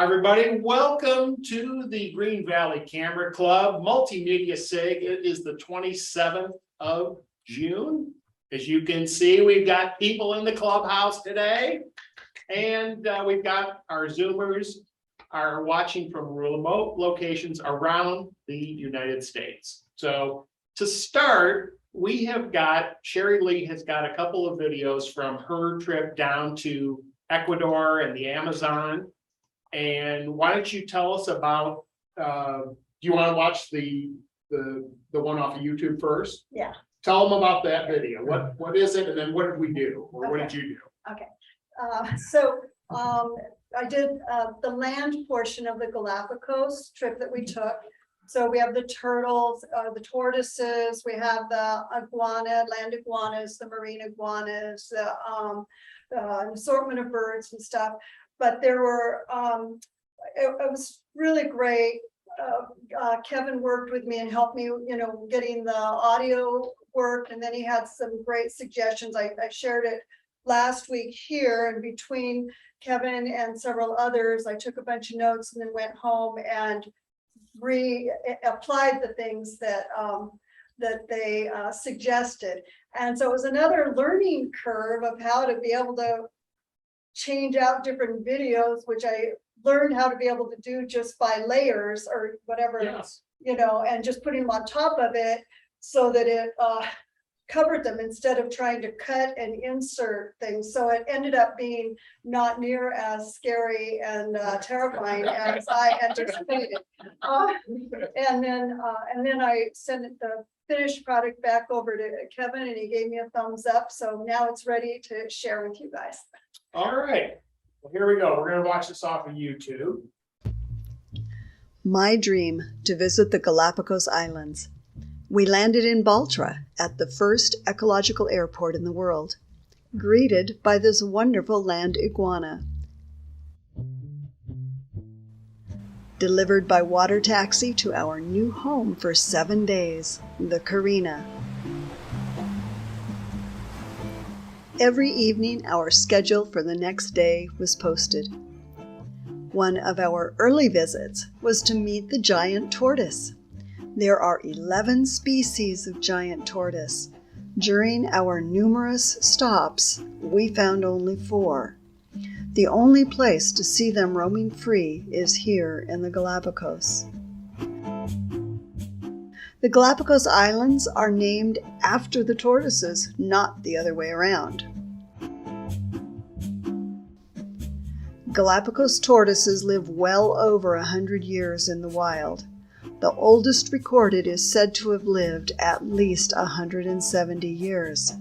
Hi, everybody. Welcome to the Green Valley Camera Club Multimedia SIG. It is the 27th of June. As you can see, we've got people in the clubhouse today, and we've got our Zoomers are watching from remote locations around the United States. So to start, we have got, Sherry Lee has got a couple of videos from her trip down to Ecuador and the Amazon. And why don't you tell us about, do you want to watch the one off of YouTube first? Yeah. Tell them about that video. What is it? And then what did we do? Or what did you do? Okay. I did the land portion of the Galapagos trip that we took. So we have the turtles, the tortoises, we have the land iguanas, the marine iguanas, an assortment of birds and stuff. But there were, it was really great. Kevin worked with me and helped me, getting the audio work. And then he had some great suggestions. I shared it last week here, and between Kevin and several others, I took a bunch of notes and then went home and applied the things that they suggested. And so it was another learning curve of how to be able to change out different videos, which I learned how to be able to do just by layers or whatever, Yes. And just putting them on top of it so that it covered them instead of trying to cut and insert things. So it ended up being not near as scary and terrifying as I anticipated. And then I sent the finished product back over to Kevin, and he gave me a thumbs up. So now it's ready to share with you guys. All right. Well, here we go. We're going to watch this off of YouTube. My dream to visit the Galapagos Islands. We landed in Baltra at the first ecological airport in the world, greeted by this wonderful land iguana. Delivered by water taxi to our new home for 7 days, the Carina. Every evening, our schedule for the next day was posted. One of our early visits was to meet the giant tortoise. There are 11 species of giant tortoise. During our numerous stops, we found only 4. The only place to see them roaming free is here in the Galapagos. The Galapagos Islands are named after the tortoises, not the other way around. Galapagos tortoises live well over 100 years in the wild. The oldest recorded is said to have lived at least 170 years.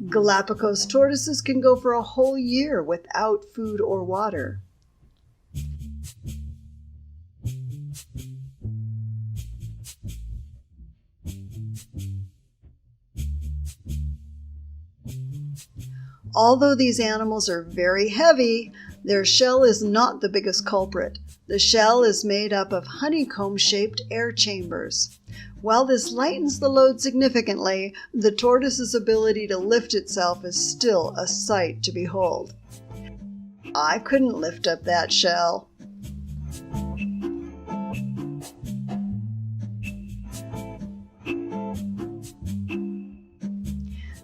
Galapagos tortoises can go for a whole year without food or water. Although these animals are very heavy, their shell is not the biggest culprit. The shell is made up of honeycomb-shaped air chambers. While this lightens the load significantly, the tortoise's ability to lift itself is still a sight to behold. I couldn't lift up that shell.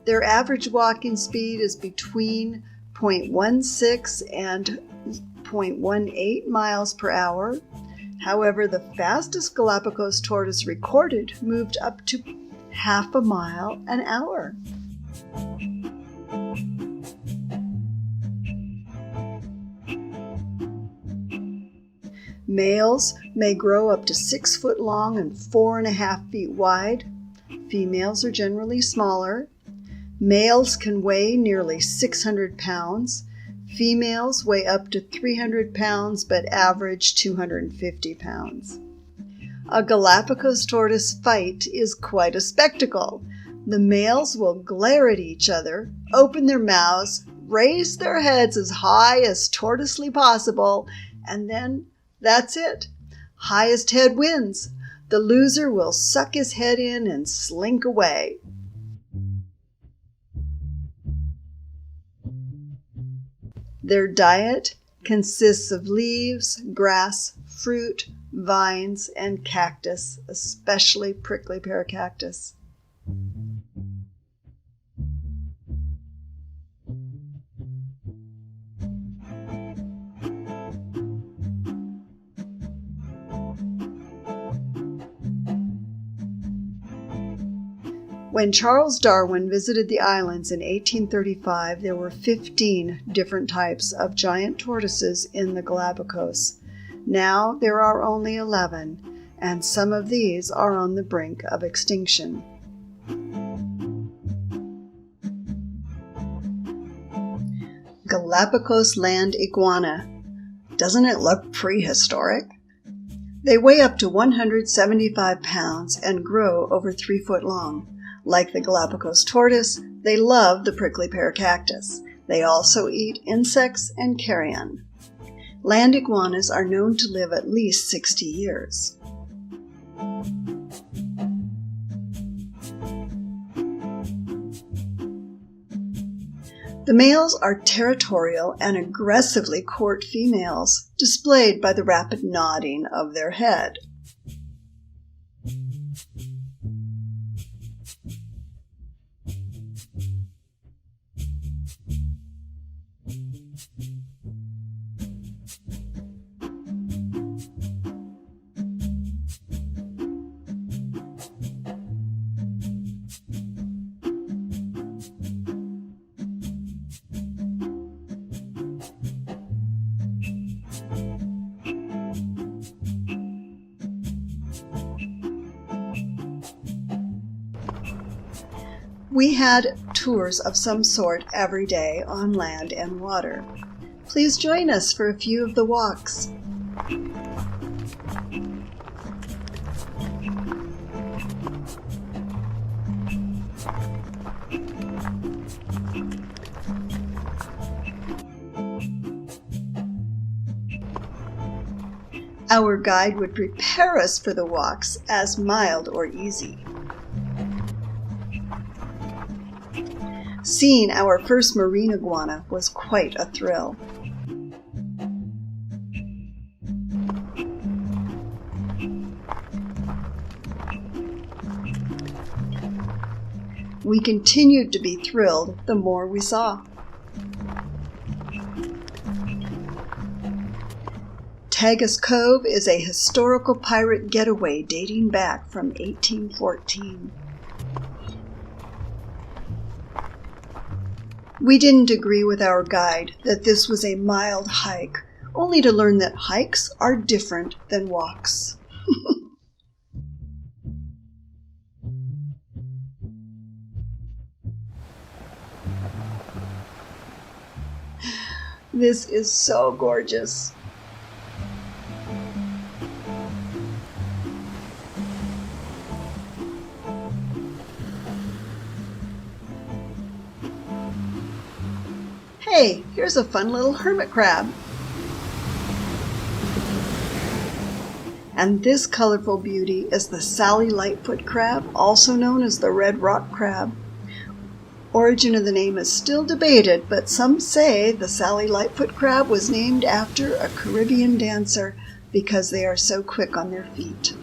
Their average walking speed is between 0.16 and 0.18 miles per hour. However, the fastest Galapagos tortoise recorded moved up to half a mile an hour. Males may grow up to 6 foot long and 4.5 feet wide. Females are generally smaller. Males can weigh nearly 600 pounds. Females weigh up to 300 pounds but average 250 pounds. A Galapagos tortoise fight is quite a spectacle. The males will glare at each other, open their mouths, raise their heads as high as tortoisely possible, and then that's it. Highest head wins. The loser will suck his head in and slink away. Their diet consists of leaves, grass, fruit, vines, and cactus, especially prickly pear cactus. When Charles Darwin visited the islands in 1835, there were 15 different types of giant tortoises in the Galapagos. Now there are only 11, and some of these are on the brink of extinction. Galapagos land iguana. Doesn't it look prehistoric? They weigh up to 175 pounds and grow over 3 foot long. Like the Galapagos tortoise, they love the prickly pear cactus. They also eat insects and carrion. Land iguanas are known to live at least 60 years. The males are territorial and aggressively court females, displayed by the rapid nodding of their head. We had tours of some sort every day on land and water. Please join us for a few of the walks. Our guide would prepare us for the walks as mild or easy. Seeing our first marine iguana was quite a thrill. We continued to be thrilled the more we saw. Tagus Cove is a historical pirate getaway dating back from 1814. We didn't agree with our guide that this was a mild hike, only to learn that hikes are different than walks. This is so gorgeous. Hey, here's a fun little hermit crab. And this colorful beauty is the Sally Lightfoot crab, also known as the red rock crab. Origin of the name is still debated, but some say the Sally Lightfoot crab was named after a Caribbean dancer because they are so quick on their feet.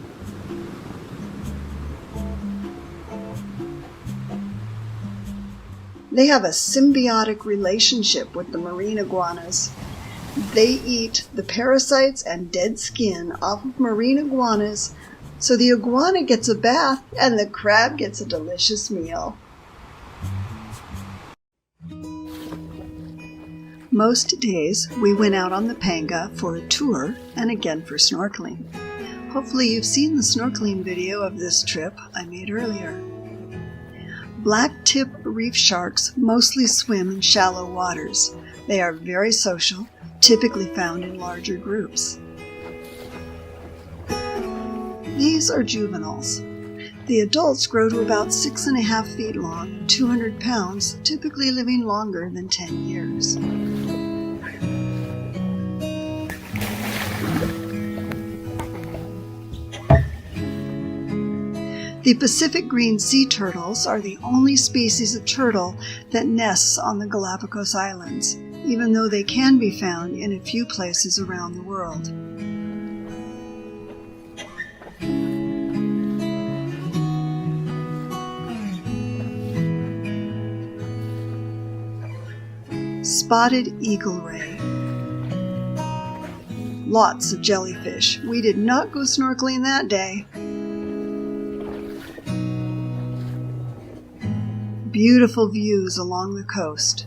They have a symbiotic relationship with the marine iguanas. They eat the parasites and dead skin off of marine iguanas, so the iguana gets a bath and the crab gets a delicious meal. Most days we went out on the Panga for a tour and again for snorkeling. Hopefully you've seen the snorkeling video of this trip I made earlier. Black-tip reef sharks mostly swim in shallow waters. They are very social, typically found in larger groups. These are juveniles. The adults grow to about 6.5 feet long, 200 pounds, typically living longer than 10 years. The Pacific green sea turtles are the only species of turtle that nests on the Galapagos Islands. even though they can be found in a few places around the world. Spotted eagle ray. Lots of jellyfish. We did not go snorkeling that day. Beautiful views along the coast.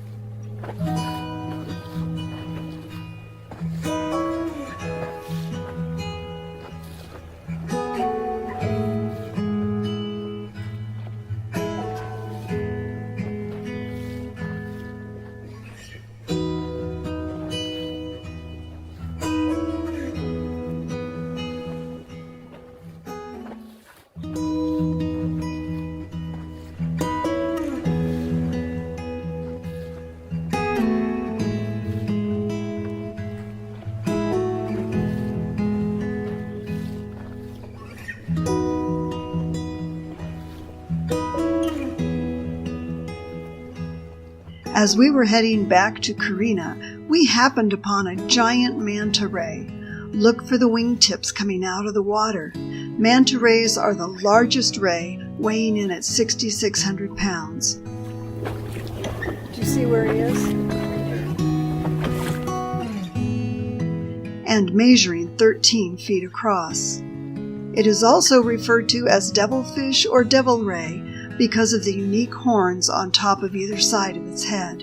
As we were heading back to Carina, we happened upon a giant manta ray. Look for the wingtips coming out of the water. Manta rays are the largest ray, weighing in at 6,600 pounds. Do you see where he is? And measuring 13 feet across. It is also referred to as devilfish or devil ray because of the unique horns on top of either side of its head.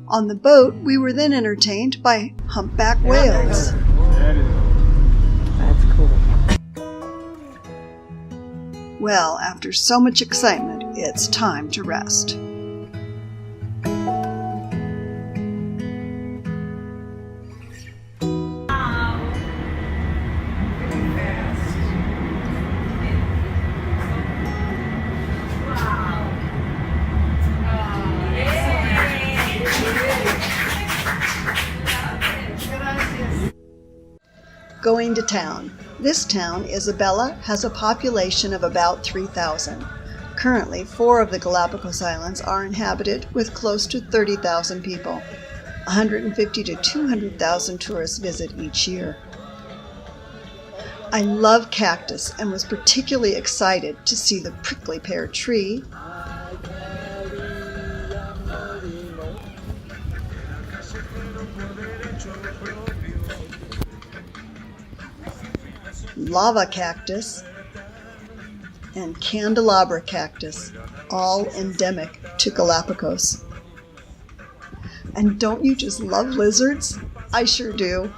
On the boat, we were then entertained by humpback whales. That's cool. Well, after so much excitement, it's time to rest. Going to town. This town, Isabela, has a population of about 3,000. Currently, 4 of the Galapagos Islands are inhabited with close to 30,000 people. 150 to 200,000 tourists visit each year. I love cactus and was particularly excited to see the prickly pear tree, lava cactus, and candelabra cactus, all endemic to Galapagos. And don't you just love lizards? I sure do.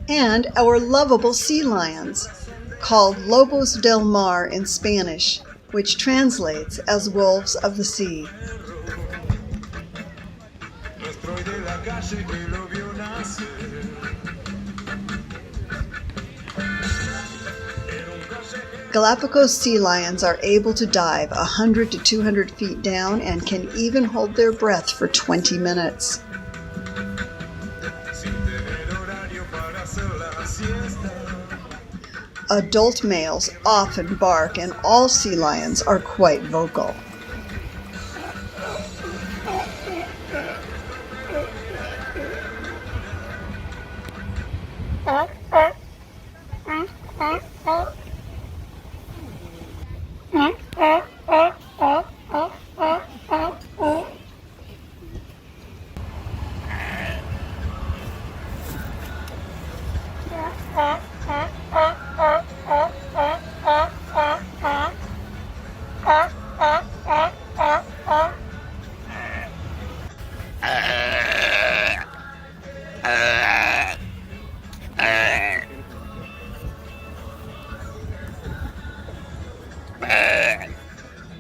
And our lovable sea lions, called Lobos del Mar in Spanish, which translates as wolves of the sea. Galapagos sea lions are able to dive 100 to 200 feet down and can even hold their breath for 20 minutes. Adult males often bark, and all sea lions are quite vocal.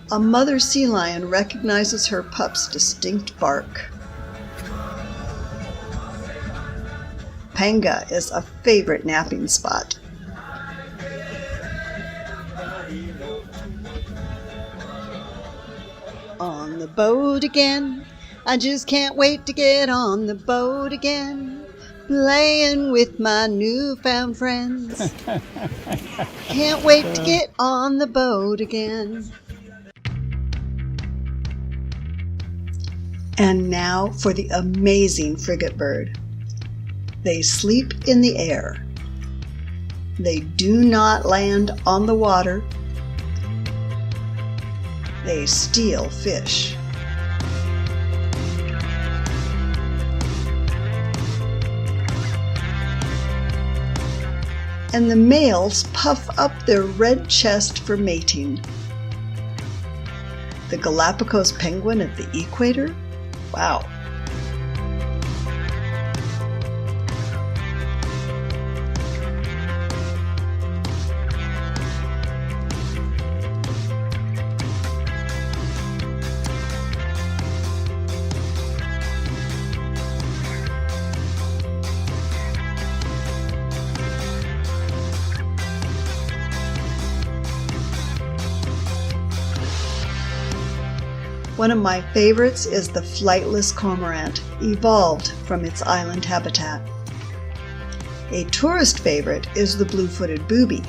A mother sea lion recognizes her pup's distinct bark. Panga is a favorite napping spot. On the boat again, I just can't wait to get on the boat again. playing with my newfound friends. Can't wait to get on the boat again. And now for the amazing frigate bird. They sleep in the air. They do not land on the water. They steal fish. And the males puff up their red chest for mating. The Galapagos penguin at the equator? Wow. One of my favorites is the flightless cormorant, evolved from its island habitat. A tourist favorite is the blue-footed booby.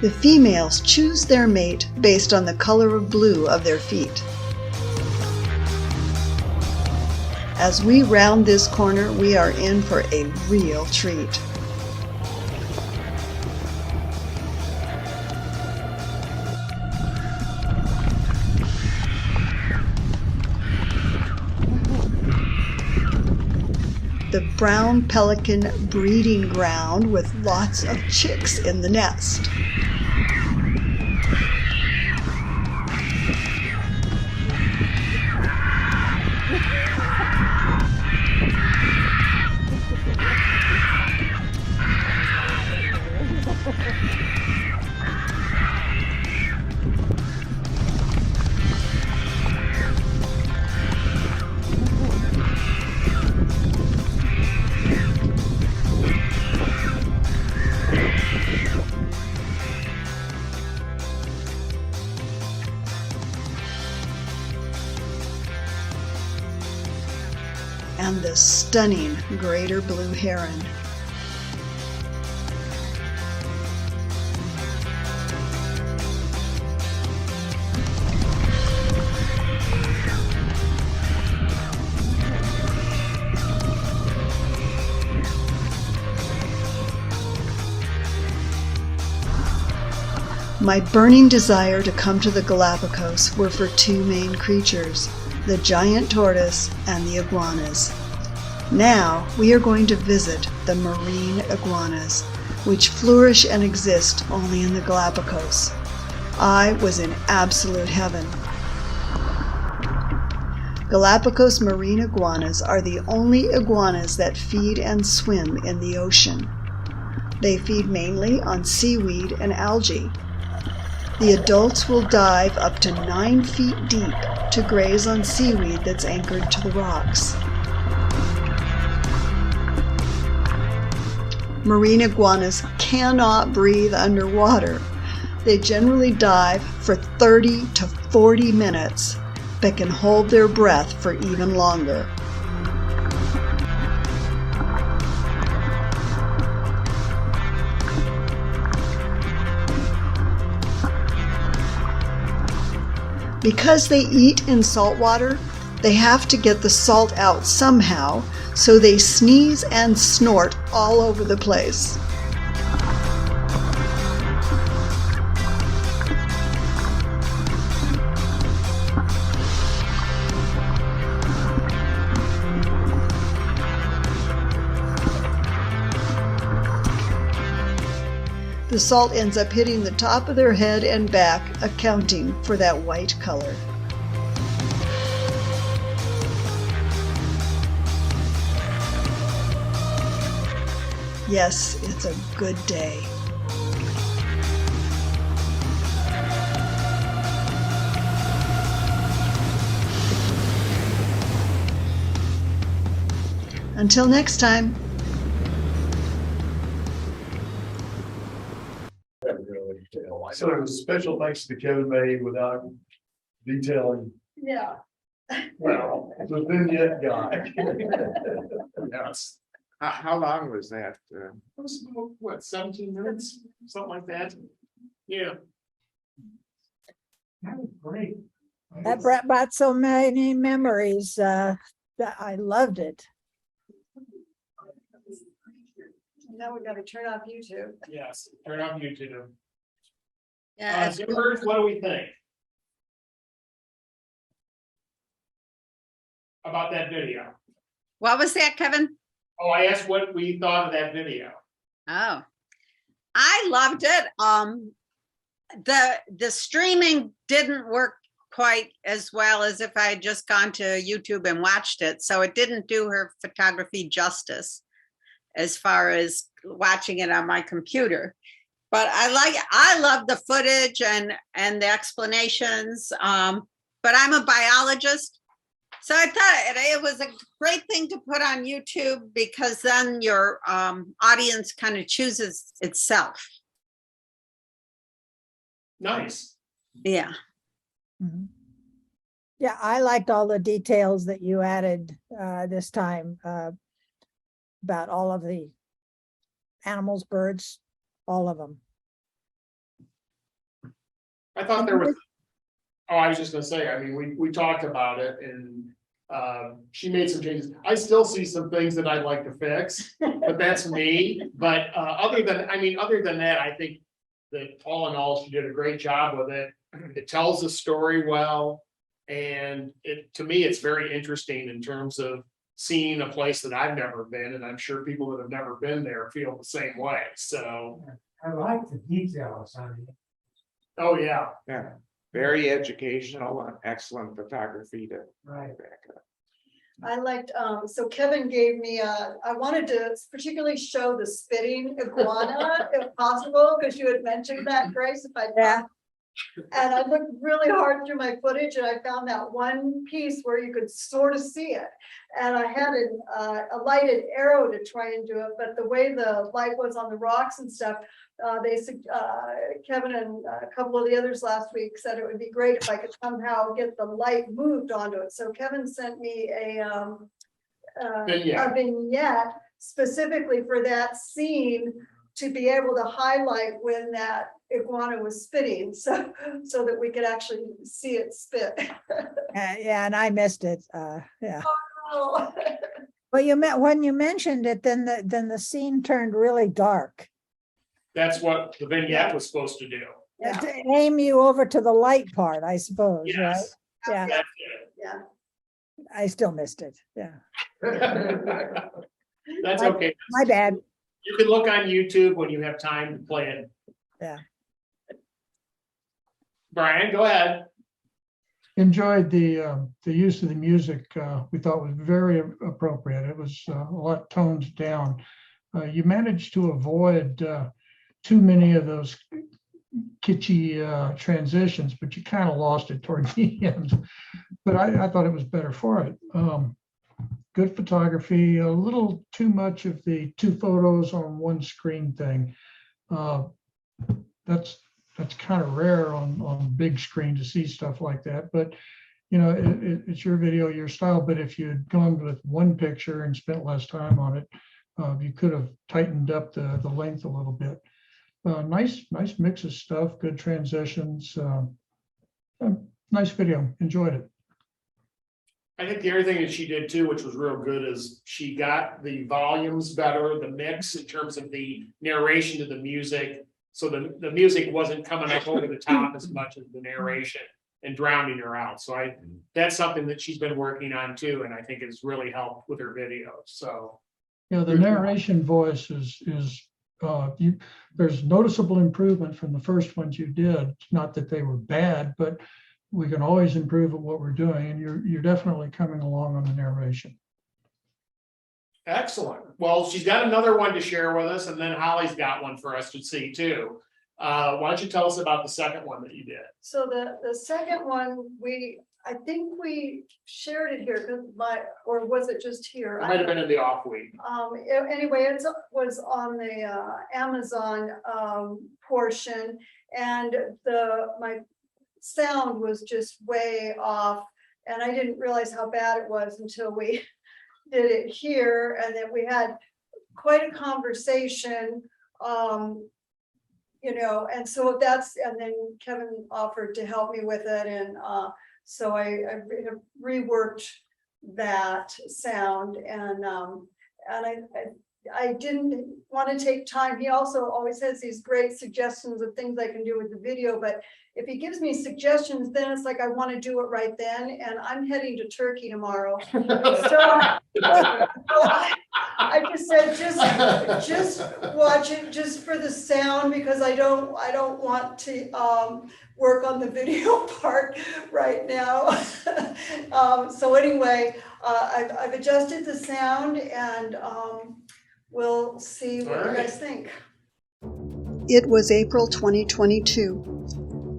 The females choose their mate based on the color of blue of their feet. As we round this corner, we are in for a real treat. The brown pelican breeding ground with lots of chicks in the nest. And the stunning greater blue heron. My burning desire to come to the Galapagos were for two main creatures, the giant tortoise and the iguanas. Now we are going to visit the marine iguanas, which flourish and exist only in the Galapagos. I was in absolute heaven. Galapagos marine iguanas are the only iguanas that feed and swim in the ocean. They feed mainly on seaweed and algae. The adults will dive up to 9 feet deep to graze on seaweed that's anchored to the rocks. Marine iguanas cannot breathe underwater. They generally dive for 30 to 40 minutes, but can hold their breath for even longer. Because they eat in salt water, they have to get the salt out somehow, so they sneeze and snort all over the place. The salt ends up hitting the top of their head and back, accounting for that white color. Yes, it's a good day. Until next time. So special thanks to Kevin May without detailing Yeah. the vignette guy. Yes. How long was that? It was about, what, 17 minutes, something like that? Yeah. That was great. That brought so many memories. That I loved it. Now we gotta turn off YouTube. Yes, turn on YouTube. Yeah, Zoomers, what do we think? About that video? what was that, Kevin? Oh, I asked what we thought of that video. Oh, I loved it. The streaming didn't work quite as well as if I had just gone to YouTube and watched it, so it didn't do her photography justice as far as watching it on my computer. But I love the footage and the explanations. But I'm a biologist, so I thought it was a great thing to put on YouTube, because then your audience kind of chooses itself. Nice. Yeah. Mhm. Yeah, I liked all the details that you added this time about all of the animals, birds, all of them. I thought there was, oh, I was just gonna say, I mean, we talked about it and she made some changes. I still see some things that I'd like to fix, but that's me. But other than that, I think that all in all, she did a great job with it. It tells the story well. And to me, it's very interesting in terms of seeing a place that I've never been, and I'm sure people that have never been there feel the same way, so. I like the details on it. Oh, yeah. Yeah, very educational and excellent photography to Right. back up. I liked, so Kevin gave me I wanted to particularly show the spitting iguana if possible, because you had mentioned that, Grace, if I. Yeah. And I looked really hard through my footage and I found that one piece where you could sort of see it. And I had a lighted arrow to try and do it, but the way the light was on the rocks and stuff, Kevin and a couple of the others last week said it would be great if I could somehow get the light moved onto it. So Kevin sent me a vignette specifically for that scene to be able to highlight when that iguana was spitting, so that we could actually see it spit. Yeah, and I missed it. Yeah. Oh. Well, when you mentioned it, then the scene turned really dark. That's what the vignette was supposed to do. Yeah. To aim you over to the light part, I suppose, right? Yes. Yeah, That's it. Yeah. I still missed it. Yeah, That's okay. my bad. You can look on YouTube when you have time to play it. Yeah. Brian, go ahead. Enjoyed the use of the music. We thought was very appropriate. It was a lot toned down. You managed to avoid too many of those kitschy transitions, but you kind of lost it toward the end. But I thought it was better for it. Good photography, a little too much of the two photos on one screen thing. That's kind of rare on big screen to see stuff like that. But you know, it's your video, your style. But if you had gone with one picture and spent less time on it, you could have tightened up the length a little bit. Nice mix of stuff, good transitions. Nice video, enjoyed it. I think the other thing that she did too, which was real good, is she got the volumes better, the mix in terms of the narration to the music. So the music wasn't coming up over the top as much as the narration and drowning her out. So that's something that she's been working on too, and I think has really helped with her videos. So Yeah, the narration voice is there's noticeable improvement from the first ones you did. Not that they were bad, but we can always improve at what we're doing, and you're definitely coming along on the narration. excellent. Well, she's got another one to share with us, and then Holly's got one for us to see too. Why don't you tell us about the second one that you did? So the second one, I think we shared it here, because or was it just here? It might have been in the off week. Anyway, it was on the Amazon portion, and my sound was just way off, and I didn't realize how bad it was until we did it here, and then we had quite a conversation. You know, and so and then Kevin offered to help me with it, and so I have reworked that sound, and I didn't want to take time. He also always has these great suggestions of things I can do with the video, but if he gives me suggestions, then it's like I want to do it right then, and I'm heading to Turkey tomorrow. So I just said, just watch it just for the sound, because I don't want to work on the video part right now. So anyway, I've adjusted the sound, and we'll see what you guys think. It was April 2022.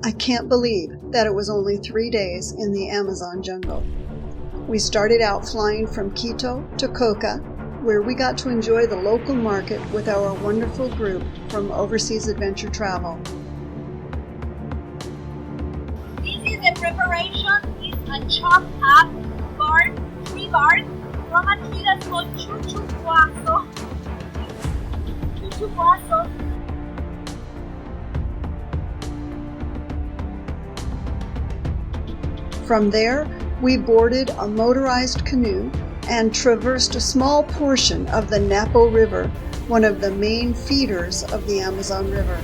I can't believe that it was only 3 days in the Amazon jungle. We started out flying from Quito to Coca, where we got to enjoy the local market with our wonderful group from Overseas Adventure Travel. This is the preparation. It's a chopped up bark, tree bark, from a tree that's called chuchupuazo. Chuchupuazo. From there, we boarded a motorized canoe and traversed a small portion of the Napo River, one of the main feeders of the Amazon River.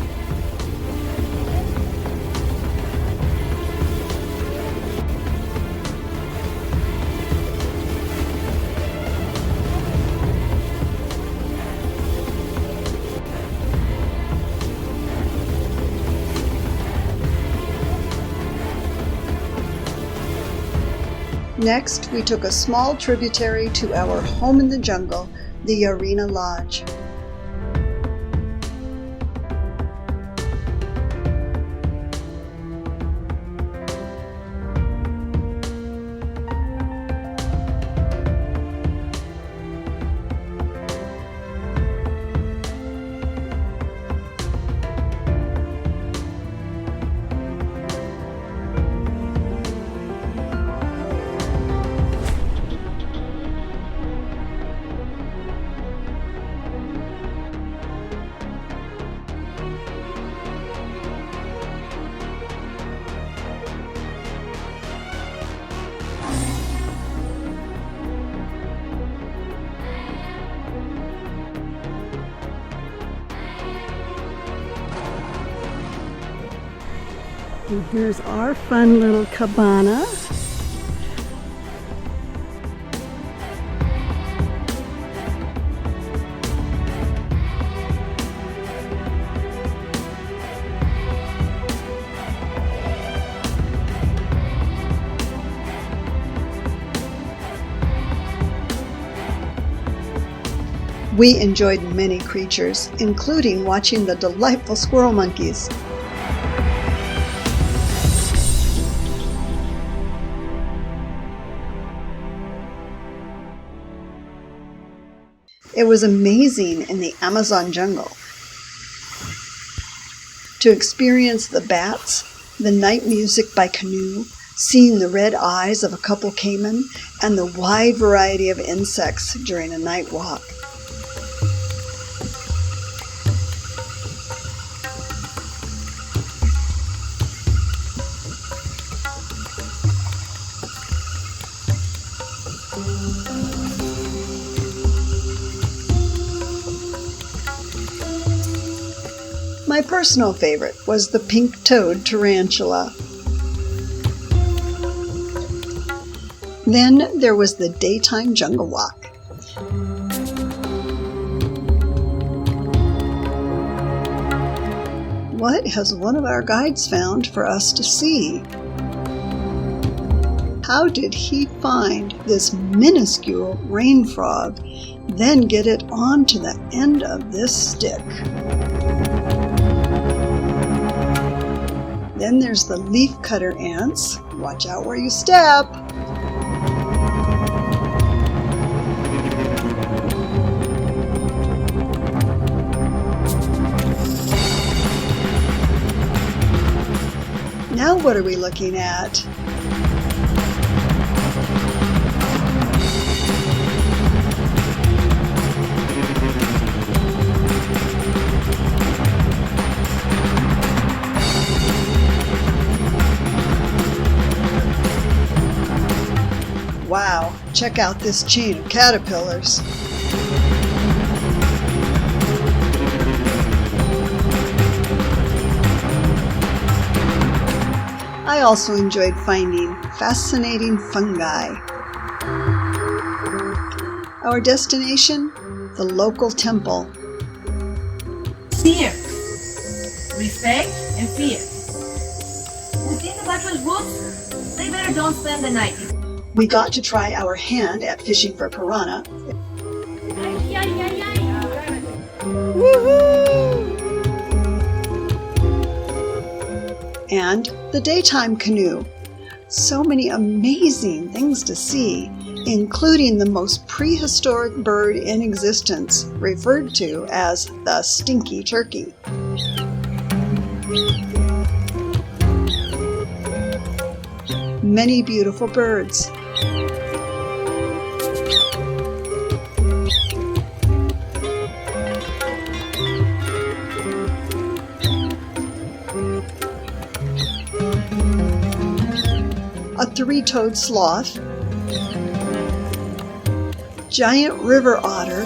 Next, we took a small tributary to our home in the jungle, the Arena Lodge. And here's our fun little cabana. We enjoyed many creatures, including watching the delightful squirrel monkeys. It was amazing in the Amazon jungle to experience the bats, the night music by canoe, seeing the red eyes of a couple caiman, and the wide variety of insects during a night walk. My personal favorite was the pink-toed tarantula. Then there was the daytime jungle walk. What has one of our guides found for us to see? How did he find this minuscule rain frog, then get it onto the end of this stick? Then there's the leafcutter ants. Watch out where you step. Now what are we looking at? Wow, check out this chain of caterpillars. I also enjoyed finding fascinating fungi. Our destination, the local temple. Fear, respect, and fear. Who think about those roots, they better don't spend the night. We got to try our hand at fishing for piranha. And the daytime canoe. So many amazing things to see, including the most prehistoric bird in existence, referred to as the stinky turkey. Many beautiful birds. A three-toed sloth, giant river otter,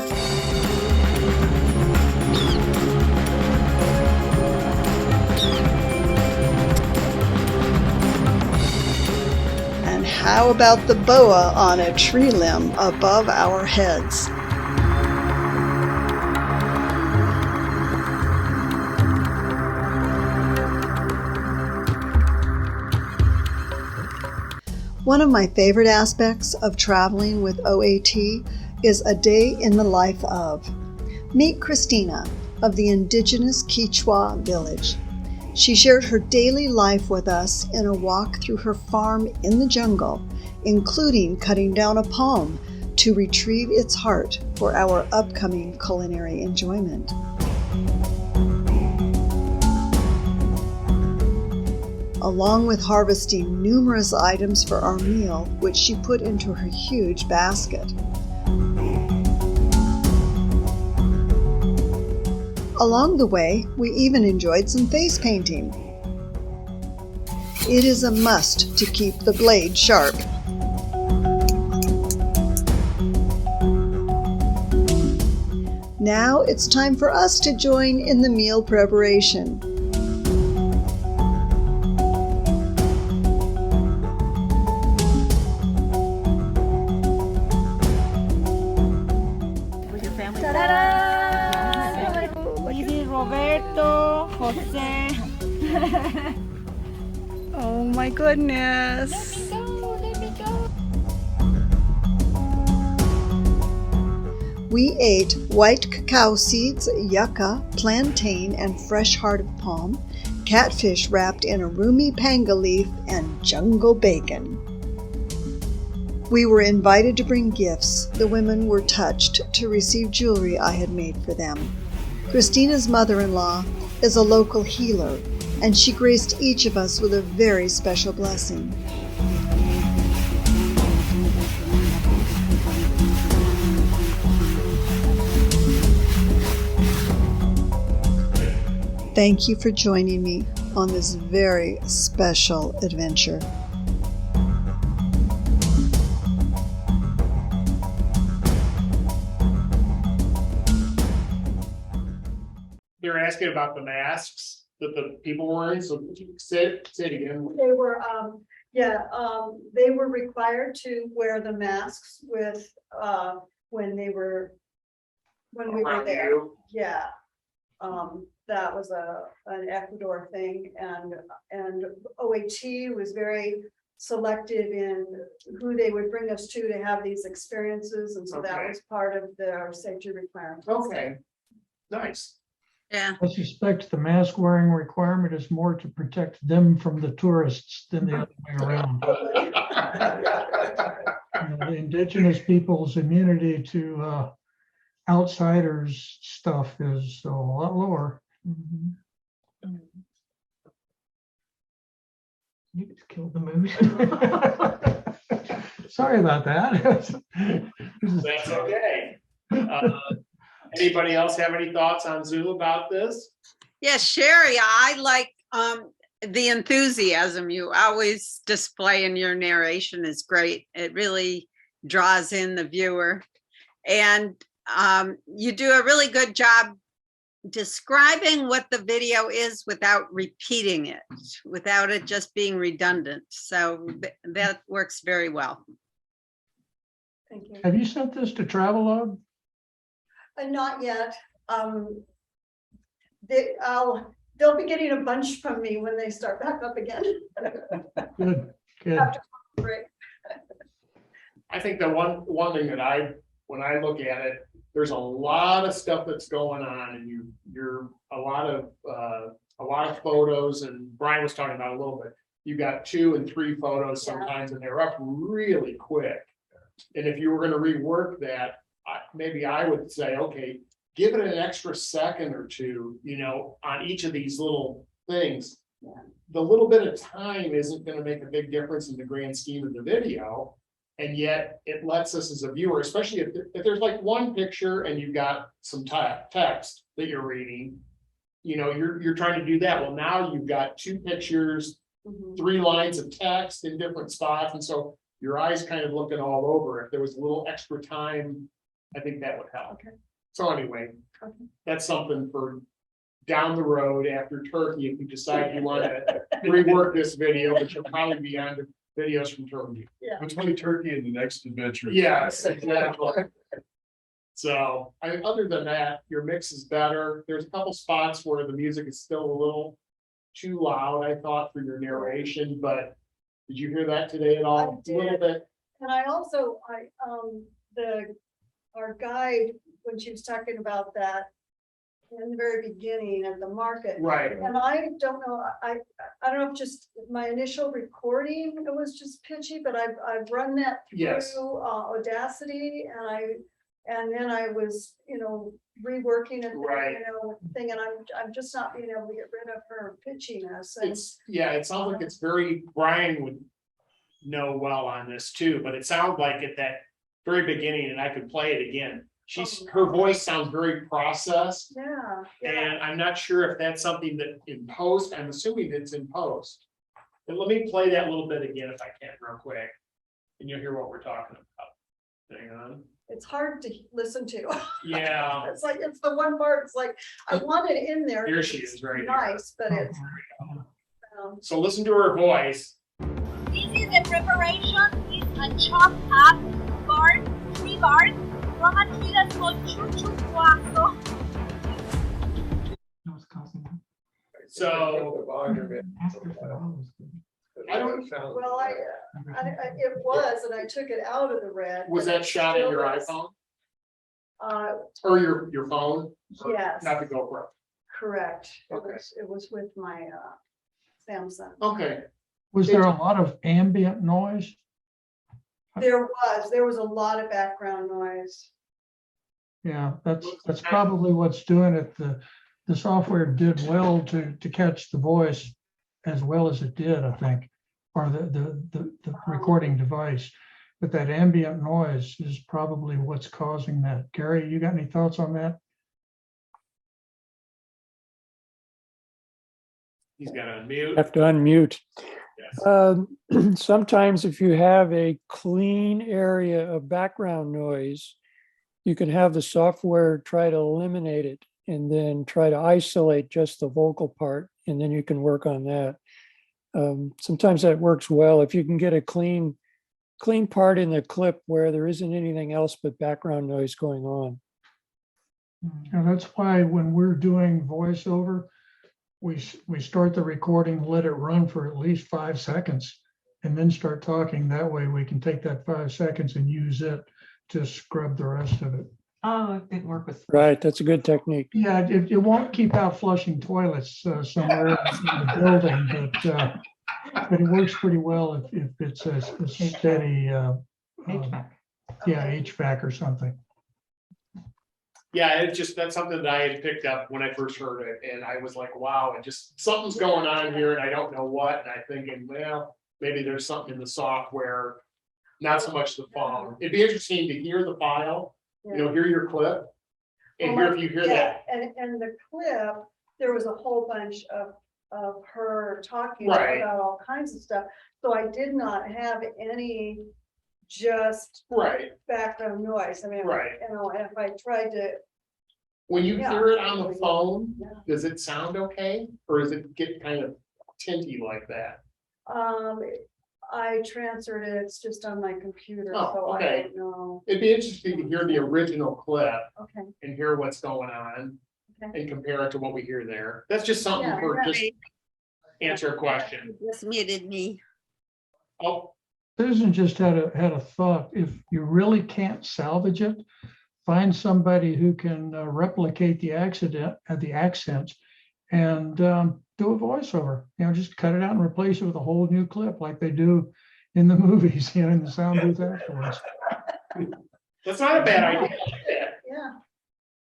and how about the boa on a tree limb above our heads? One of my favorite aspects of traveling with OAT is a day in the life of. Meet Christina of the indigenous Quechua village. She shared her daily life with us in a walk through her farm in the jungle, including cutting down a palm to retrieve its heart for our upcoming culinary enjoyment. Along with harvesting numerous items for our meal, which she put into her huge basket. Along the way, we even enjoyed some face painting. It is a must to keep the blade sharp. Now it's time for us to join in the meal preparation. This is Roberto, Jose. Oh my goodness. Let me go. We ate white cacao seeds, yucca, plantain, and fresh heart of palm, catfish wrapped in a roomy panga leaf, and jungle bacon. We were invited to bring gifts. The women were touched to receive jewelry I had made for them. Christina's mother-in-law is a local healer, and she graced each of us with a very special blessing. Thank you for joining me on this very special adventure. They're asking about the masks that the people were wearing, so say it again. They were, they were required to wear the masks with, when we were Around there. you. Yeah. That was an Ecuador thing, and OAT was very selective in who they would bring us to have these experiences, and so that Okay. was part of their safety requirements. Okay, nice. Yeah. I suspect the mask wearing requirement is more to protect them from the tourists than the other way around. You know, the indigenous people's immunity to outsiders stuff is a lot lower. You just killed the mood. Sorry about that. That's okay. Anybody else have any thoughts on Zoom about this? Yeah, Sherry, I like the enthusiasm you always display in your narration is great. It really draws in the viewer. And you do a really good job describing what the video is without repeating it, without it just being redundant. So that works very well. Thank you. Have you sent this to Travelog? Not yet. They'll be getting a bunch from me when they start back up again. Good, good. After break. I think the one thing that when I look at it, there's a lot of stuff that's going on, and you're a lot of photos, and Brian was talking about a little bit. You got 2 and 3 photos sometimes, and they're up really quick. And if you were going to rework that, maybe I would say, okay, give it an extra second or 2, on each of these little things. Yeah. The little bit of time isn't going to make a big difference in the grand scheme of the video. And yet it lets us as a viewer, especially if there's like one picture and you've got some text that you're reading, you're trying to do that. Well, now you've got 2 pictures, 3 lines of text in different spots. And so your eyes kind of looking all over. If there was a little extra time, I think that would help. Okay. So anyway, that's something for down the road after Turkey, if you decide you want to rework this video, which will probably be on the videos from Turkey. Yeah. Between Turkey and the next adventure. Yes, exactly. So other than that, your mix is better. There's a couple spots where the music is still a little too loud, I thought, for your narration, but did you hear that today at all? I did. A little bit. And I also, our guide, when she was talking about that in the very beginning of the market. Right. And I don't know, I don't know if just my initial recording, it was just pitchy, but I've run that through Yes. Audacity, and then I was, reworking it, Right. thing, and I'm just not being able to get rid of her pitchiness. And It sounds like it's very, Brian would know well on this too, but it sounds like at that very beginning, and I could play it again. Her voice sounds very processed, yeah. and I'm not sure if that's something that in post, I'm assuming it's in post. But let me play that little bit again if I can real quick, and you'll hear what we're talking about. Hang on. It's hard to listen to. Yeah. It's the one part, it's like, I want it in there. Here she is, right here. Nice, but it's. So listen to her voice. This is the preparation. It's a chopped up bark, 3 bark, from a tree that's called chuchucuazo. So I don't. Well, it was, and I took it out of the red. Was that shot in your iPhone or your phone? Yes. Not the GoPro. Correct. Okay. It was with my Samsung. Okay. Was there a lot of ambient noise? There was a lot of background noise. Yeah, that's probably what's doing it. The software did well to catch the voice as well as it did, I think, or the recording device. But that ambient noise is probably what's causing that. Gary, you got any thoughts on that? He's got to unmute. Have to unmute. Yes. Sometimes if you have a clean area of background noise, you can have the software try to eliminate it and then try to isolate just the vocal part, and then you can work on that. Sometimes that works well. If you can get a clean part in the clip where there isn't anything else but background noise going on. And that's why when we're doing voiceover, we start the recording, let it run for at least 5 seconds, and then start talking. That way we can take that 5 seconds and use it to scrub the rest of it. Oh, it didn't work with. Right, that's a good technique. Yeah, it won't keep out flushing toilets somewhere in the building, but it works pretty well if it's a steady, HVAC. HVAC or something. Yeah, that's something that I had picked up when I first heard it, and I was like, wow, and just something's going on here, and I don't know what, and I'm thinking, well, maybe there's something in the software, not so much the phone. It'd be interesting to hear the file, hear your clip, and hear if you hear that. And the clip, there was a whole bunch of her talking Right. about all kinds of stuff. So I did not have any just Right, background noise. I mean, right. you know, and if I tried to, When you Yeah. hear it on the phone, Yeah. does it sound okay? Or does it get kind of tinty like that? I transferred it, it's just on my computer, Oh, so I okay. don't know. It'd be interesting to hear the original clip Okay, and hear what's going on okay. and compare it to what we hear there. That's just something Yeah, for just Right. answer a question. You just muted me. Oh, Susan just had a thought. If you really can't salvage it, find somebody who can replicate the accents and do a voiceover. You know, just cut it out and replace it with a whole new clip like they do in the movies, you know, in the sound booth afterwards. that's not a bad idea. Yeah,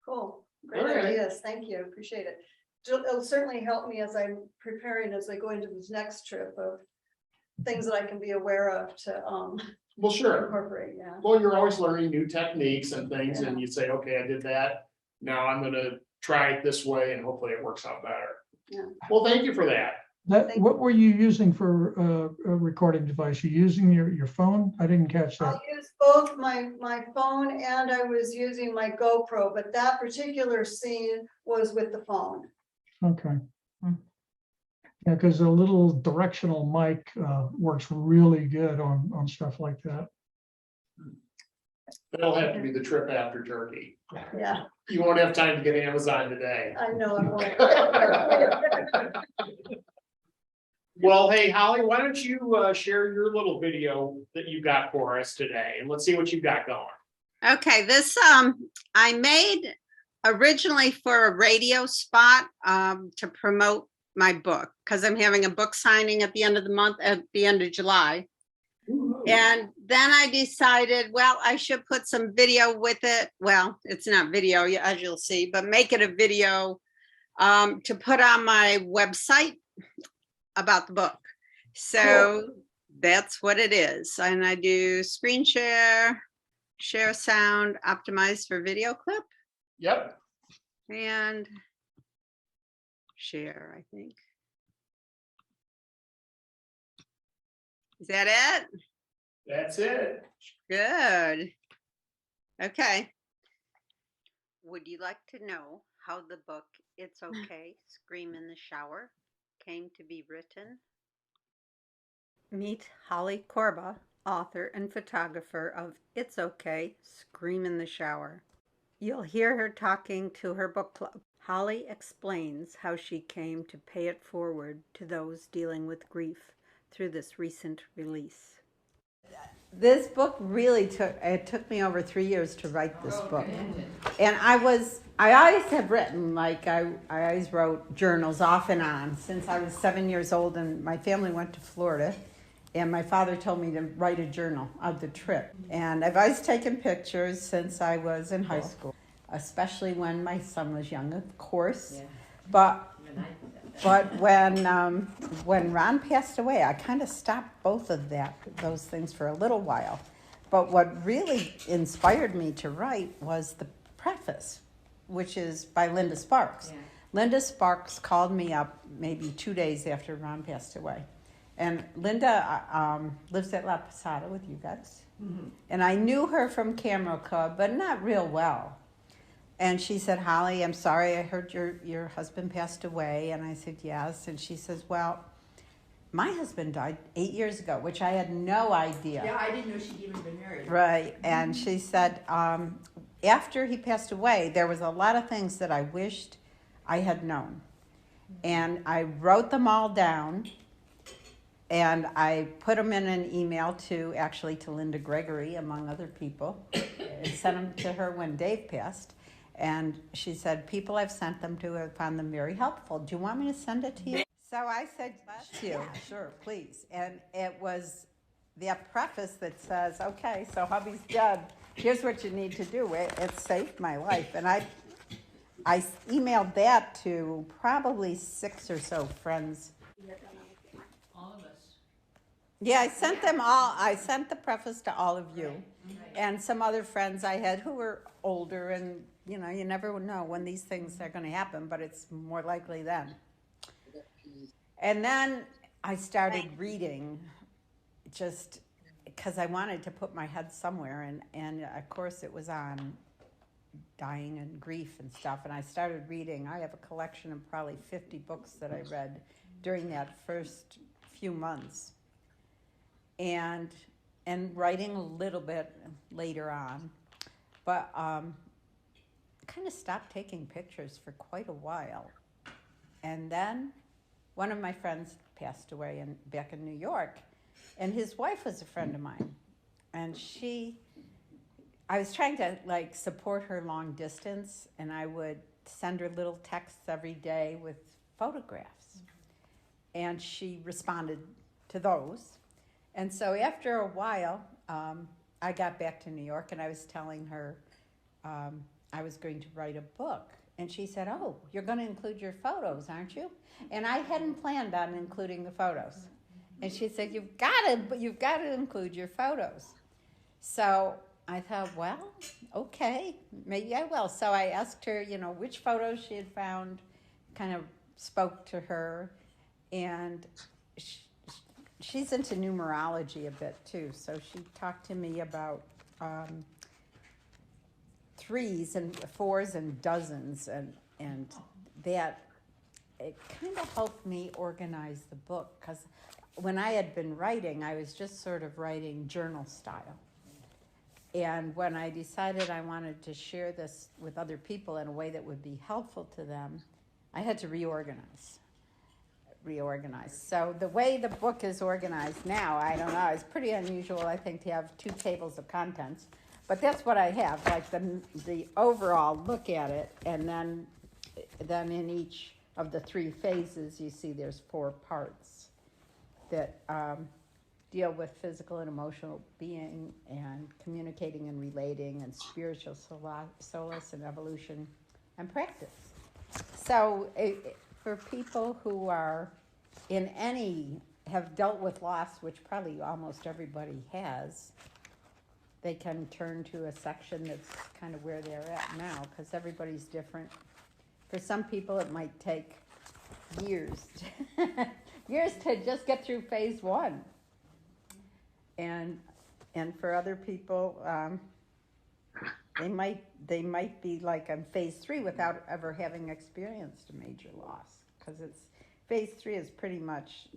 cool, great Okay. ideas, thank you, appreciate it. It'll certainly help me as I'm preparing, as I go into this next trip of things that I can be aware of to Well, sure. incorporate, yeah. Well, you're always learning new techniques and things and you say, okay, I did that. Now I'm gonna try it this way and hopefully it works out better. Yeah. Well, thank you for that. What were you using for a recording device? You using your phone? I didn't catch that. I'll use both my phone and I was using my GoPro, but that particular scene was with the phone. Okay. Yeah, because a little directional mic works really good on stuff like that. That'll have to be the trip after Turkey. Yeah, You won't have time to get Amazon today. I know I won't. Well, hey, Holly, why don't you share your little video that you got for us today and let's see what you've got going. Okay, this I made originally for a radio spot to promote my book because I'm having a book signing at the end of the month, at the end of July. And then I decided, well, I should put some video with it. Well, it's not video, as you'll see, but make it a video to put on my website about the book. So that's what it is. And I do screen share, share sound, optimize for video clip, Yep. and share, I think. Is that it? That's it. Good. Okay. Would you like to know how the book It's Okay, Scream in the Shower came to be written? Meet Holly Korba, author and photographer of It's Okay, Scream in the Shower. You'll hear her talking to her book club. Holly explains how she came to pay it forward to those dealing with grief through this recent release. This book really took me over 3 years to write this book. And I always have written, like I always wrote journals off and on since I was 7 years old and my family went to Florida. And my father told me to write a journal of the trip. And I've always taken pictures since I was in high school, especially when my son was young, of course. Yeah. But when Ron passed away, I kind of stopped both of those things for a little while. But what really inspired me to write was the preface, which is by Linda Sparks. Yeah. Linda Sparks called me up maybe 2 days after Ron passed away. And Linda lives at La Posada with you guys. Mm-hmm. And I knew her from Camera Club, but not real well. And she said, Holly, I'm sorry, I heard your husband passed away. And I said, yes. And she says, well, my husband died 8 years ago, which I had no idea. Yeah, I didn't know she'd even been married. Right. And she said, after he passed away, there was a lot of things that I wished I had known. And I wrote them all down. And I put them in an email to Linda Gregory, among other people, and sent them to her when Dave passed. And she said, people I've sent them to have found them very helpful. Do you want me to send it to you? So I said, bless you. Sure, please. And it was the preface that says, okay, so hubby's dead. Here's what you need to do. It saved my life. And I emailed that to probably 6 or so friends. All of us. Yeah, I sent them all. I sent the preface to all of you, and some other friends I had who were older, and you never know when these things are going to happen, but it's more likely then. And then I started reading, just because I wanted to put my head somewhere, and of course it was on dying and grief and stuff, and I started reading. I have a collection of probably 50 books that I read during that first few months, and writing a little bit later on, but kind of stopped taking pictures for quite a while. And then one of my friends passed away back in New York, and his wife was a friend of mine, and I was trying to like support her long distance, and I would send her little texts every day with photographs, and she responded to those. And so after a while, I got back to New York, and I was telling her I was going to write a book. And she said, "Oh, you're going to include your photos, aren't you?" And I hadn't planned on including the photos. And she said, "You've got to include your photos." So I thought, well, okay, maybe I will. So I asked her, which photos she had found kind of spoke to her. And she's into numerology a bit too. So she talked to me about threes and fours and dozens, and that it kind of helped me organize the book, because when I had been writing, I was just sort of writing journal style. And when I decided I wanted to share this with other people in a way that would be helpful to them, I had to reorganize. So the way the book is organized now, I don't know, it's pretty unusual, I think, to have 2 tables of contents. But that's what I have, like the overall look at it, and then in each of the 3 phases, you see there's 4 parts that deal with physical and emotional being, and communicating and relating, and spiritual solace and evolution and practice. So for people who are have dealt with loss, which probably almost everybody has, they can turn to a section that's kind of where they're at now, because everybody's different. For some people, it might take years to just get through phase 1. And for other people, they might be like on phase 3 without ever having experienced a major loss, because phase 3 is pretty much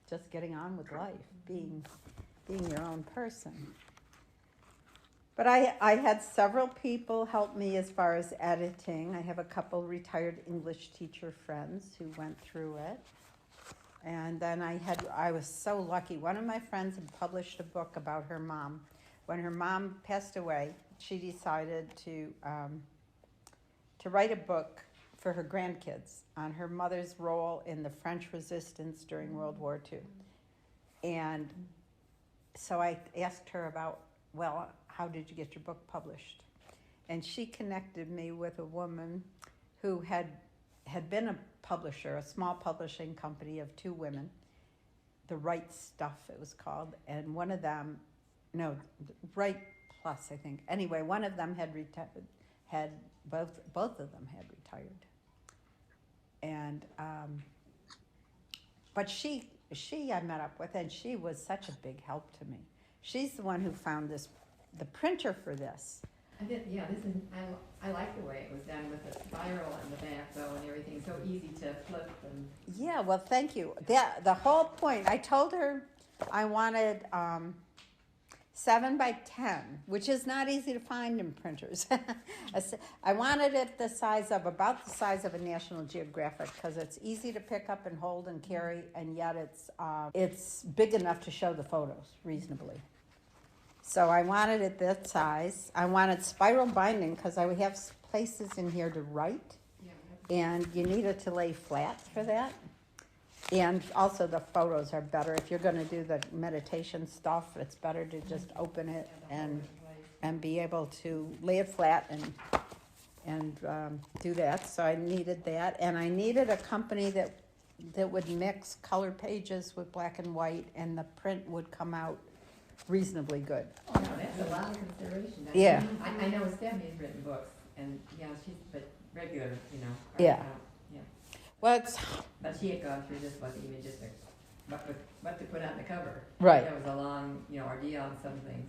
just getting on with life, being your own person. But I had several people help me as far as editing. I have a couple retired English teacher friends who went through it. And then I was so lucky. One of my friends had published a book about her mom. When her mom passed away, she decided to write a book for her grandkids on her mother's role in the French resistance during World War II. And so I asked her about, well, how did you get your book published? And she connected me with a woman who had been a publisher, a small publishing company of 2 women, The Right Stuff it was called, and one of them, no, Right Plus, I think. Anyway, one of them had both of them had retired. And but she I met up with, and she was such a big help to me. She's the one who found the printer for this. This is, I like the way it was done with the spiral and the back though and everything, so easy to flip and. Yeah, well, thank you. The whole point, I told her I wanted 7 by 10, which is not easy to find in printers. I wanted it about the size of a National Geographic, because it's easy to pick up and hold and carry, and yet it's big enough to show the photos reasonably. So I wanted it that size. I wanted spiral binding, because I would have places in here to write, and you needed to lay flat for that. And also the photos are better. If you're going to do the meditation stuff, it's better to just open it and be able to lay it flat and do that. So I needed that, and I needed a company that would mix color pages with black and white, and the print would come out reasonably good. Oh, no, that's a lot of consideration. Yeah. I know Stephanie has written books, and but regular, Yeah. Yeah. Well, But she had gone through this, what the images are what to put on the cover. Right. That was a long, ordeal on some things.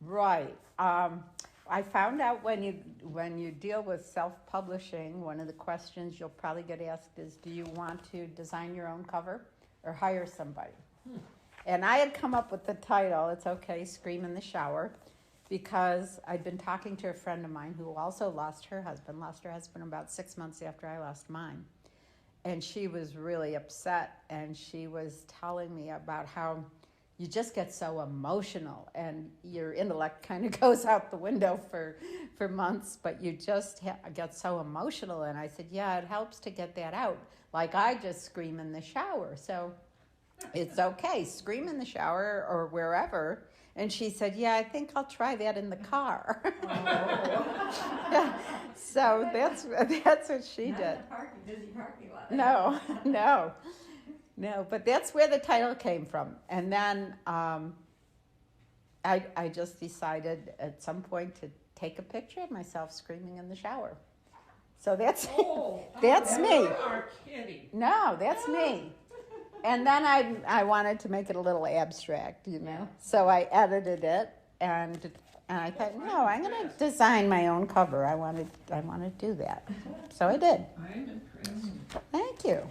Right. I found out when you deal with self-publishing, one of the questions you'll probably get asked is, do you want to design your own cover or hire somebody? And I had come up with the title, It's Okay, Scream in the Shower, because I'd been talking to a friend of mine who also lost her husband about 6 months after I lost mine. And she was really upset, and she was telling me about how you just get so emotional and your intellect kind of goes out the window for months, but you just get so emotional. And I said, yeah, it helps to get that out. Like I just scream in the shower. So it's okay, scream in the shower or wherever. And she said, yeah, I think I'll try that in the car. Yeah. So that's what she did. Busy parking lot. No, but that's where the title came from. And then I just decided at some point to take a picture of myself screaming in the shower. So that's that's me. You are kidding. No, that's me. And then I wanted to make it a little abstract, So I edited it, and I thought, no, I'm going to design my own cover. I want to do that. So I did. I'm impressed. Thank you.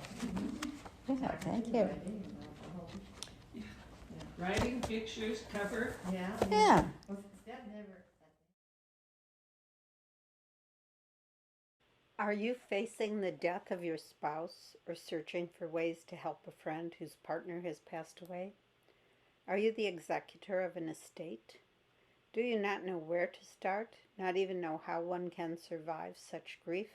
Yeah, thank you. Writing, pictures, cover. Yeah. Yeah. That never. Are you facing the death of your spouse or searching for ways to help a friend whose partner has passed away? Are you the executor of an estate? Do you not know where to start, not even know how one can survive such grief?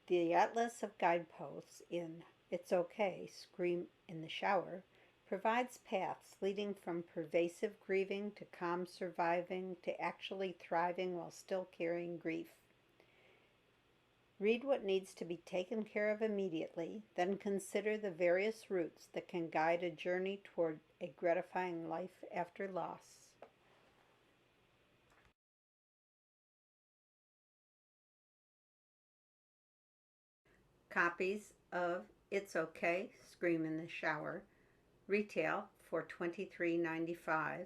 The Atlas of Guideposts in It's Okay, Scream in the Shower provides paths leading from pervasive grieving to calm surviving to actually thriving while still carrying grief. Read what needs to be taken care of immediately, then consider the various routes that can guide a journey toward a gratifying life after loss. Copies of It's Okay, Scream in the Shower retail for $23.95,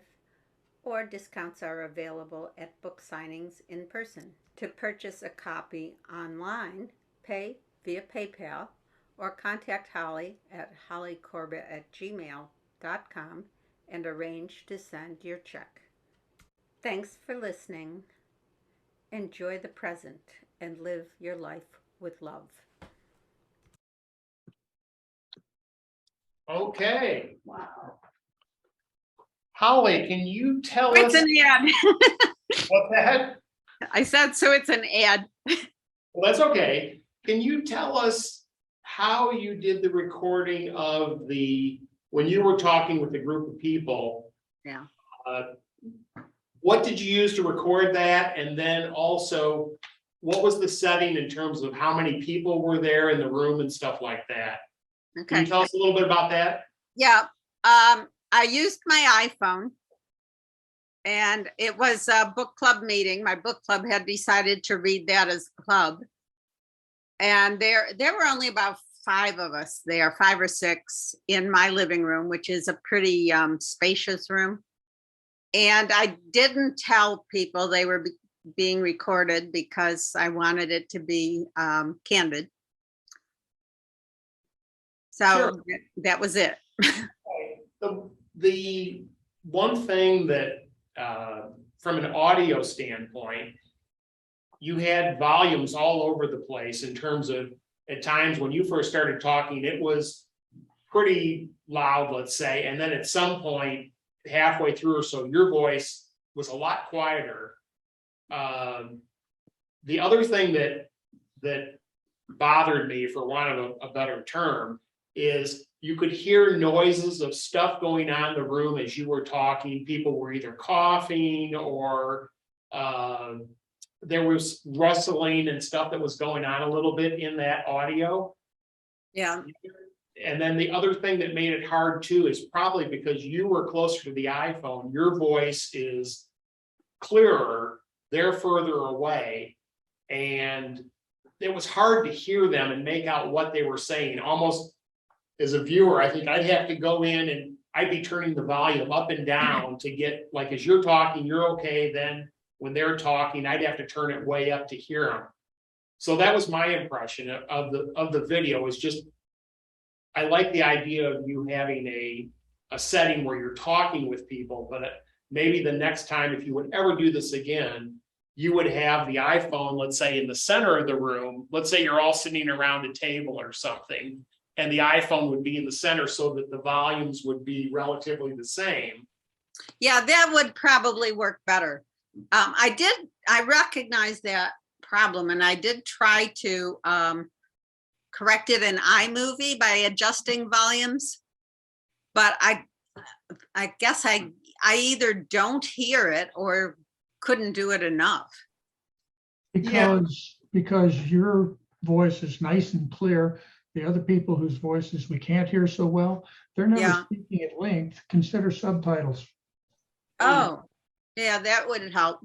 or discounts are available at book signings in person. To purchase a copy online, pay via PayPal or contact Holly at hollycorbett@gmail.com and arrange to send your check. Thanks for listening. Enjoy the present and live your life with love. Okay. Wow. Holly, can you tell It's us an ad. what the heck? I said, so it's an ad. Well, that's okay. Can you tell us how you did the recording of when you were talking with a group of people? Yeah. What did you use to record that? And then also, what was the setting in terms of how many people were there in the room and stuff like that? Can Okay. you tell us a little bit about that? Yeah. I used my iPhone, and it was a book club meeting. My book club had decided to read that as a club. And there were only about 5 of us there, 5 or 6 in my living room, which is a pretty spacious room. And I didn't tell people they were being recorded because I wanted it to be candid. So Sure. that was it. The one thing that, from an audio standpoint, you had volumes all over the place in terms of, at times when you first started talking, it was pretty loud, let's say, and then at some point, halfway through or so, your voice was a lot quieter. The other thing that bothered me, for want of a better term, is you could hear noises of stuff going on in the room as you were talking. People were either coughing or there was rustling and stuff that was going on a little bit in that audio. Yeah. And then the other thing that made it hard too is probably because you were closer to the iPhone, your voice is clearer, they're further away. And it was hard to hear them and make out what they were saying. Almost as a viewer, I think I'd have to go in and I'd be turning the volume up and down to get, like, as you're talking, you're okay, then when they're talking, I'd have to turn it way up to hear them. So that was my impression of the video, is just, I like the idea of you having a setting where you're talking with people, but maybe the next time, if you would ever do this again, you would have the iPhone, let's say, in the center of the room. Let's say you're all sitting around a table or something, and the iPhone would be in the center so that the volumes would be relatively the same. Yeah, that would probably work better. I recognize that problem, and I did try to correct it in iMovie by adjusting volumes, but I guess I either don't hear it or couldn't do it enough. Because your voice is nice and clear. The other people whose voices we can't hear so well, they're never speaking at length. Consider subtitles. Oh, yeah, that would help.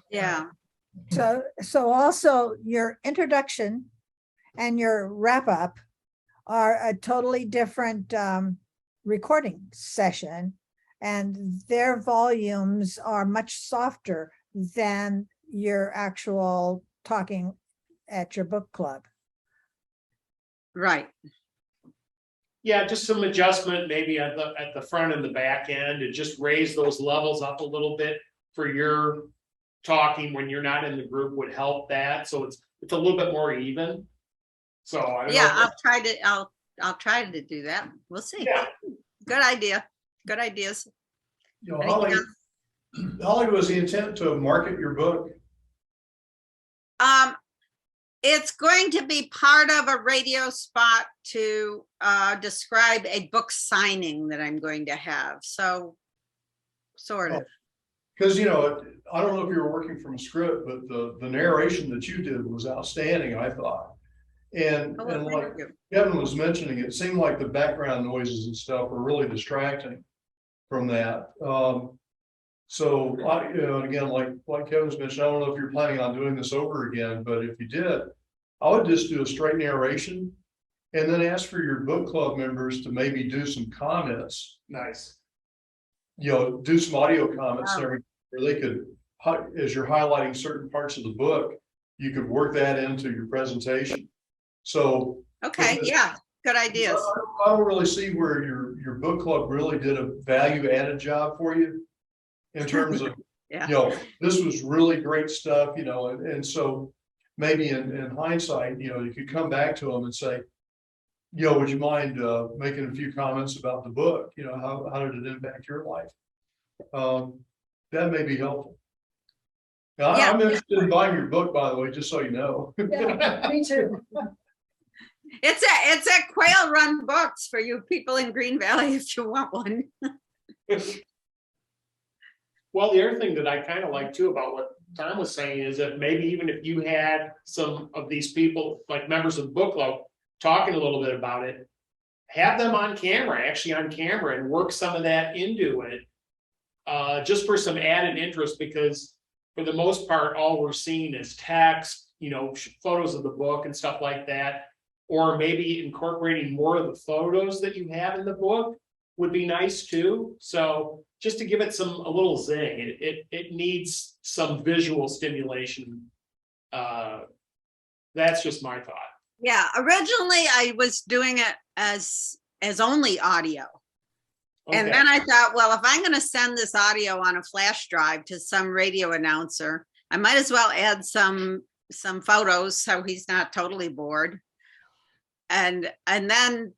Yeah. So also your introduction and your wrap up are a totally different recording session, and their volumes are much softer than your actual talking at your book club. Right. Yeah, just some adjustment maybe at the front and the back end, to just raise those levels up a little bit for your talking when you're not in the group would help that. So it's a little bit more even. So I don't know. I'll try to do that. We'll see. Yeah. Good idea. Good ideas. You know, Holly, was the intent to market your book? It's going to be part of a radio spot to describe a book signing that I'm going to have. So, sort of. Because, you know, I don't know if you were working from a script, but the narration that you did was outstanding, I thought. And like Kevin was mentioning, it seemed like the background noises and stuff were really distracting from that. So, you know, and again, like Kevin's mentioned, I don't know if you're planning on doing this over again, but if you did, I would just do a straight narration and then ask for your book club members to maybe do some comments. Nice. You know, do some audio comments and everything, where they could, as you're highlighting certain parts of the book, you could work that into your presentation. So. Okay, yeah, good ideas. I don't really see where your book club really did a value added job for you in terms of, yeah. You know, this was really great stuff, you know, and so maybe in hindsight, you know, you could come back to them and say, you know, would you mind making a few comments about the book? You know, how did it impact your life? That may be helpful. Now, I'm interested in buying your book, by the way, just so you know. Yeah, me too. It's at Quail Run Books for you people in Green Valley if you want one. Well, the other thing that I kind of like too about what Tom was saying is that maybe even if you had some of these people, like members of the book club, talking a little bit about it, have them on camera, actually on camera, and work some of that into it, just for some added interest, because for the most part, all we're seeing is text, you know, photos of the book and stuff like that, or maybe incorporating more of the photos that you have in the book would be nice too. So just to give it a little zing, it needs some visual stimulation. That's just my thought. Yeah, originally I was doing it as only audio. Okay. And then I thought, well, if I'm going to send this audio on a flash drive to some radio announcer, I might as well add some photos so he's not totally bored. And then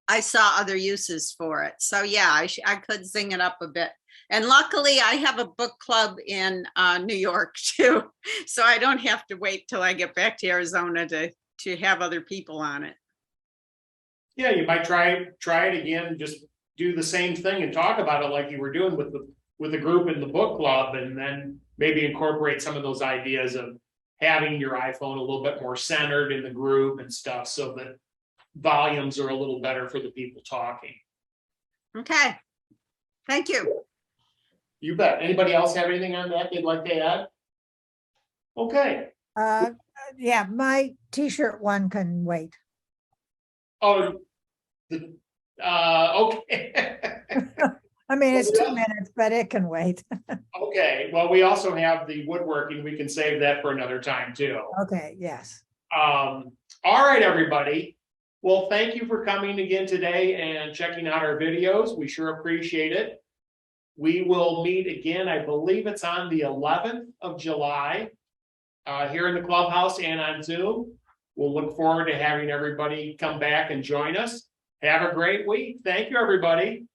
I saw other uses for it. So yeah, I could zing it up a bit. And luckily I have a book club in New York too. So I don't have to wait till I get back to Arizona to have other people on it. Yeah, you might try it again, just do the same thing and talk about it like you were doing with the group in the book club, and then maybe incorporate some of those ideas of having your iPhone a little bit more centered in the group and stuff, so that volumes are a little better for the people talking. Okay, thank you. You bet. Anybody else have anything on that they'd like to add? Okay. Yeah, my t-shirt one can wait. Oh, Okay. I mean, it's Well, 2 minutes, but it can wait. Okay, well, we also have the woodworking. We can save that for another time too. Okay, yes. All right, everybody. Well, thank you for coming again today and checking out our videos. We sure appreciate it. We will meet again, I believe it's on the 11th of July, here in the clubhouse and on Zoom. We'll look forward to having everybody come back and join us. Have a great week. Thank you, everybody.